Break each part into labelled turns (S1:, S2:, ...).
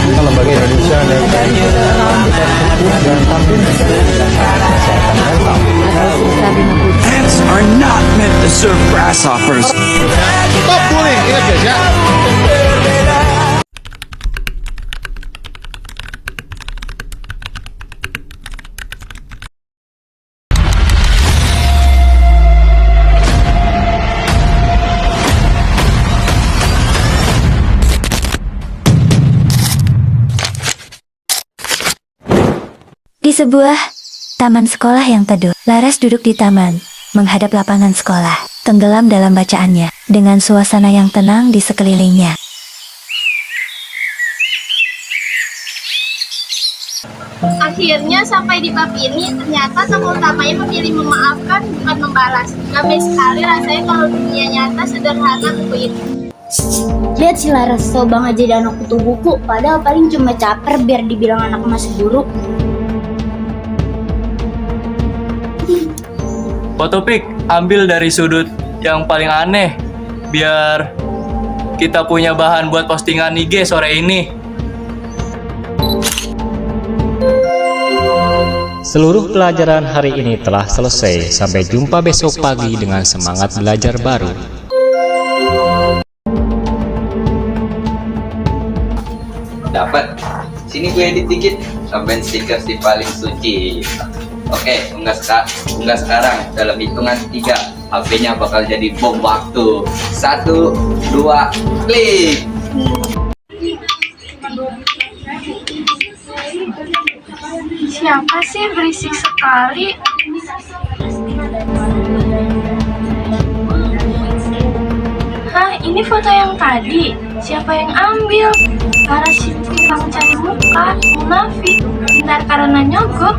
S1: Kita lembaga Indonesia dan kita fokus dan tampil kesehatan mental.
S2: Ants are not meant to serve grasshoppers.
S1: Stop bullying, ingat guys ya.
S3: Di sebuah taman sekolah yang teduh, Laras duduk di taman, menghadap lapangan sekolah, tenggelam dalam bacaannya, dengan suasana yang tenang di sekelilingnya.
S4: Akhirnya sampai di bab ini, ternyata tokoh utamanya memilih memaafkan bukan membalas. Kami sekali rasanya kalau dunia nyata sederhana buku ini.
S5: Lihat si Laras, so banget jadi anak kutu buku, padahal paling cuma caper biar dibilang anak masih buruk.
S6: Fotopik, ambil dari sudut yang paling aneh, biar kita punya bahan buat postingan IG sore ini.
S7: Seluruh pelajaran hari ini telah selesai. Sampai jumpa besok pagi dengan semangat belajar baru.
S8: Dapat. Sini gue edit dikit. Tambahin stiker si paling suci. Oke, unggah sekarang. Dalam hitungan 3, HP-nya bakal jadi bom waktu. 1, 2, klik.
S4: Siapa sih berisik sekali? Hah, ini foto yang tadi. Siapa yang ambil? Para si tukang cari muka, munafik, pintar karena nyogok.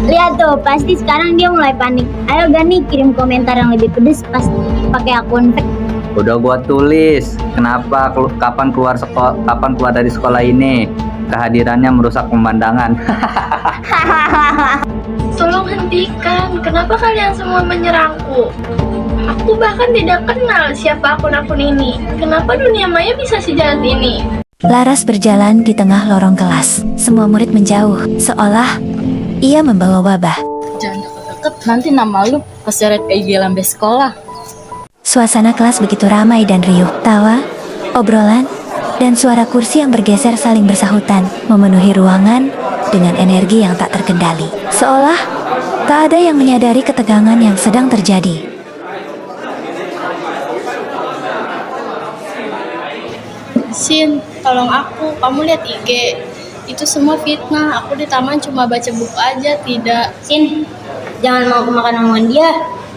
S5: Lihat tuh, pasti sekarang dia mulai panik. Ayo Gani, kirim komentar yang lebih pedes pas pakai akun fake.
S8: Udah gua tulis. Kenapa kapan keluar dari sekolah ini? Kehadirannya merusak pemandangan.
S4: Tolong hentikan. Kenapa kalian semua menyerangku? Aku bahkan tidak kenal siapa akun-akun ini. Kenapa dunia maya bisa sejahat ini?
S3: Laras berjalan di tengah lorong kelas. Semua murid menjauh, seolah ia membawa wabah.
S9: Jangan deket-deket, nanti nama lu keseret IG lambe sekolah.
S3: Suasana kelas begitu ramai dan riuh. Tawa, obrolan, dan suara kursi yang bergeser saling bersahutan memenuhi ruangan dengan energi yang tak terkendali. Seolah tak ada yang menyadari ketegangan yang sedang terjadi.
S4: Sin, tolong aku. Kamu lihat IG. Itu semua fitnah. Aku di taman cuma baca buku aja, tidak.
S5: Sin, jangan mau kemakan omongan dia.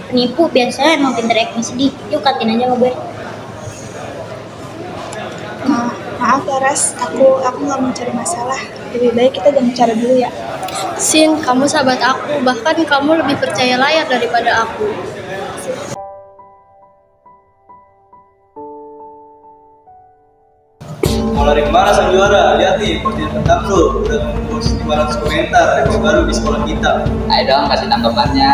S5: Penipu biasanya emang pinter acting sedih. Yuk katin aja ngobrol.
S10: Maaf Laras, aku nggak mau cari masalah. Lebih baik kita jangan bicara dulu ya.
S4: Sin, kamu sahabat aku. Bahkan kamu lebih percaya layar daripada aku.
S6: Mau lari kemana sang juara? Lihat nih, postingan tentang lu. Udah tembus 500 komentar, rekor baru di sekolah kita.
S8: Ayo dong kasih tanggapannya.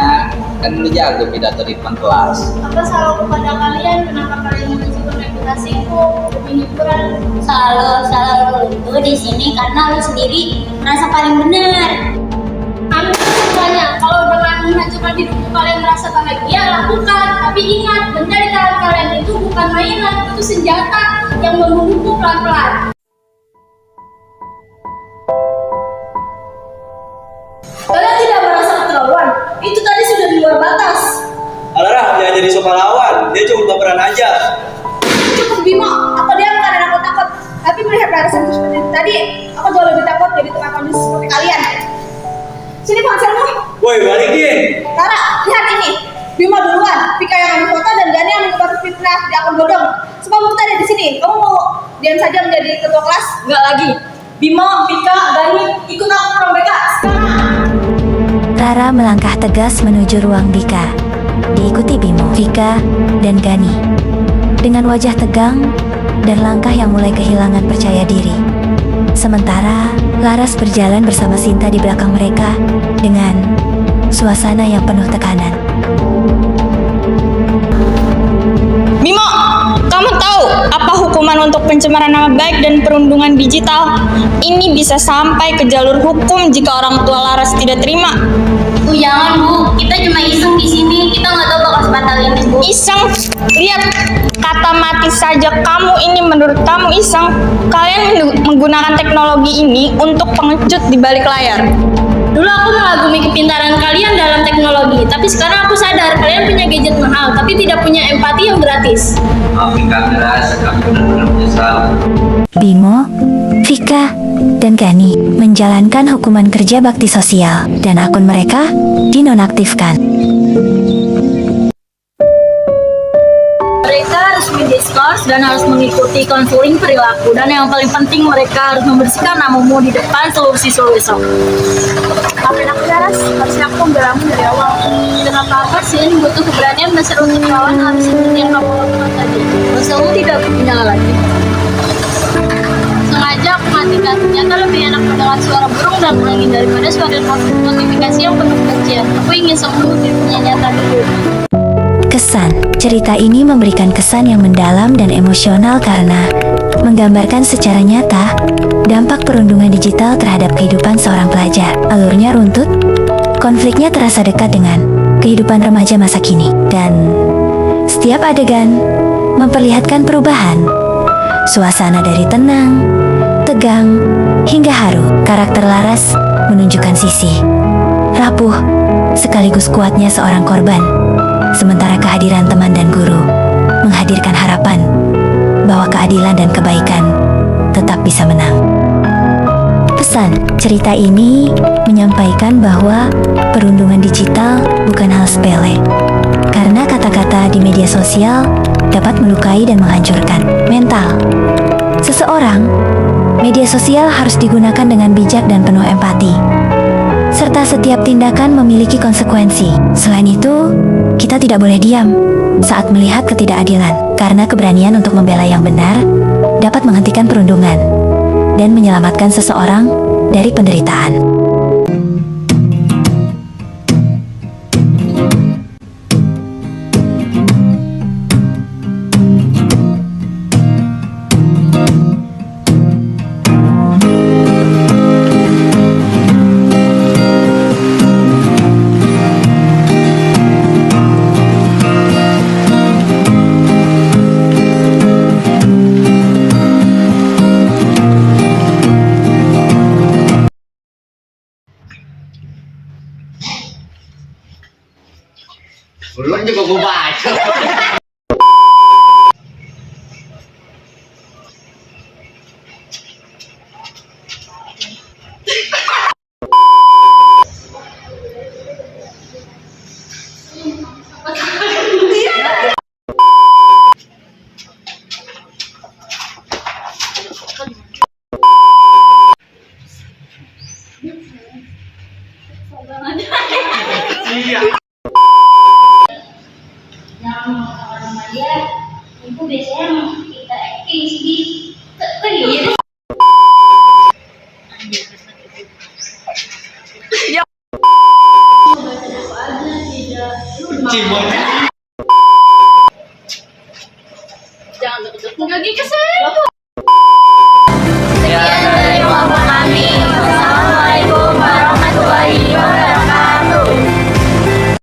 S8: Kan lu jago pidato di depan kelas.
S4: Apa salahku pada kalian? Kenapa kalian menghancurkan reputasiku demi hiburan?
S5: Salah lu di sini karena lu sendiri merasa paling benar.
S4: Ambil semuanya. Kalau dengan menghancurkan hidupku kalian merasa bahagia, lakukan. Tapi ingat, benda di tangan kalian itu bukan mainan, itu senjata yang membunuhku pelan-pelan.
S9: Kalian tidak merasa keterlaluan? Itu tadi sudah di luar batas.
S6: Alarah, jangan jadi so pahlawan. Dia cuma baperan aja.
S10: Cukup Bimo, apa dia bukan aku takut? Tapi melihat Laras yang seperti itu tadi, aku jauh lebih takut jadi tukang kondisi seperti kalian. Sini ponselmu.
S6: Woi, balikin.
S10: Lara, lihat ini. Bimo duluan, Pika yang ambil foto dan Gani yang menyebar fitnah di akun bodong. Semua bukti ada di sini. Kamu mau diam saja menjadi ketua kelas?
S9: Enggak lagi. Bimo, Pika, Gani, ikut aku ke ruang BK sekarang.
S3: Lara melangkah tegas menuju ruang Bika. Diikuti Bimo, Vika, dan Gani. Dengan wajah tegang dan langkah yang mulai kehilangan percaya diri. Sementara Laras berjalan bersama Sinta di belakang mereka dengan suasana yang penuh tekanan.
S9: Bimo, kamu tahu apa hukuman hukuman untuk pencemaran nama baik dan perundungan digital. Ini bisa sampai ke jalur hukum jika orang tua Laras tidak terima.
S4: Bu, jangan Bu, kita cuma iseng di sini, kita nggak tahu bakal sebatal ini Bu.
S9: Iseng, lihat kata mati saja kamu ini menurut kamu iseng. Kalian menggunakan teknologi ini untuk pengecut di balik layar.
S4: Dulu aku mengagumi kepintaran kalian dalam teknologi, tapi sekarang aku sadar kalian punya gadget mahal, tapi tidak punya empati yang gratis.
S8: Maafin kami Ras, kami benar-benar menyesal.
S3: Bimo, Vika, dan Gani menjalankan hukuman kerja bakti sosial dan akun mereka dinonaktifkan.
S9: Mereka harus mendiskus dan harus mengikuti konseling perilaku, dan yang paling penting mereka harus membersihkan namamu di depan seluruh siswa besok.
S4: Maafin aku ya Ras, harusnya aku membelamu dari awal. Tidak apa-apa sih, butuh keberanian dan seru kawan harus seperti yang kamu lakukan tadi.
S9: Masamu tidak menyala lagi.
S4: Sengaja aku matikan, ternyata lebih enak mendengar suara burung dan angin daripada suara notifikasi yang penuh kebencian. Aku ingin sembuh di dunia nyata dulu.
S3: Kesan, cerita ini memberikan kesan yang mendalam dan emosional karena menggambarkan secara nyata dampak perundungan digital terhadap kehidupan seorang pelajar. Alurnya runtut, konfliknya terasa dekat dengan kehidupan remaja masa kini, dan setiap adegan memperlihatkan perubahan. Suasana dari tenang, tegang, hingga haru. Karakter Laras menunjukkan sisi rapuh sekaligus kuatnya seorang korban. Sementara kehadiran teman dan guru menghadirkan harapan bahwa keadilan dan kebaikan tetap bisa menang. Pesan cerita ini menyampaikan bahwa perundungan digital bukan hal sepele, karena kata-kata di media sosial dapat melukai dan menghancurkan mental seseorang. Media sosial harus digunakan dengan bijak dan penuh empati, serta setiap tindakan memiliki konsekuensi. Selain itu, kita tidak boleh diam saat melihat ketidakadilan, karena keberanian untuk membela yang benar dapat menghentikan perundungan dan menyelamatkan seseorang dari penderitaan.
S8: Belum juga gue baca.
S4: Itu biasanya kita acting di jangan deket-deket lagi ke saya.